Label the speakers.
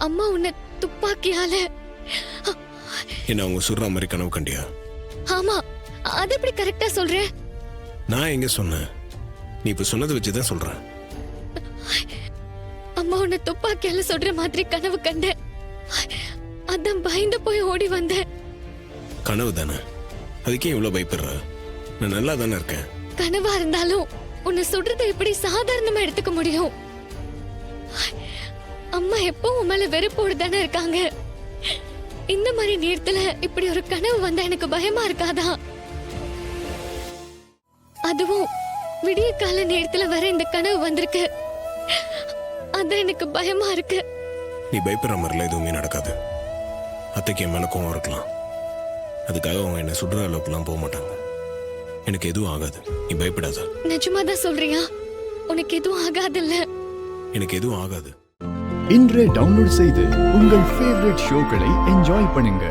Speaker 1: அம்மா உன்னை துப்பாக்கியால.
Speaker 2: என்ன அவங்க சொல்ற மாதிரி கனவு கண்டியா?
Speaker 1: ஆமா, அது எப்படி கரெக்டா சொல்ற?
Speaker 2: நான் எங்க சொன்னேன்? நீ இப்ப சொன்னதை வச்சுதான் சொல்றேன்.
Speaker 1: அம்மா உன்னை துப்பாக்கியால சொல்ற மாதிரி கனவு கண்ட. அதான் பயந்து போய் ஓடி வந்தேன்.
Speaker 2: கனவு தானே, அதுக்கே இவ்வளவு பயப்படுற? நான் நல்லா தானே இருக்கேன்.
Speaker 1: கனவா இருந்தாலும் உன்னை சொல்றதை எப்படி சாதாரணமா எடுத்துக்க முடியும்? அம்மா எப்போ உன் மேல வெறுப்போடு தானே இருக்காங்க. இந்த மாதிரி நேரத்துல இப்படி ஒரு கனவு வந்தா எனக்கு பயமா இருக்காதா? அதுவும் விடிய கால நேரத்துல வர இந்த கனவு வந்திருக்கு. அதான் எனக்கு பயமா இருக்கு.
Speaker 2: நீ பயப்படுற மாதிரிலாம் எதுவுமே நடக்காது. அத்தைக்கு என் மேல கோவம் இருக்கலாம், அதுக்காக அவங்க என்ன சுடுற அளவுக்குலாம் போக மாட்டாங்க. எனக்கு எதுவும் ஆகாது, நீ பயப்படாத.
Speaker 1: நிஜமாதான் சொல்றியா? உனக்கு எதுவும் ஆகாதுல்ல?
Speaker 2: எனக்கு எதுவும் ஆகாது.
Speaker 3: இன்றே டவுன்லோட் செய்து உங்கள் ஃபேவரட் ஷோக்களை என்ஜாய் பண்ணுங்க.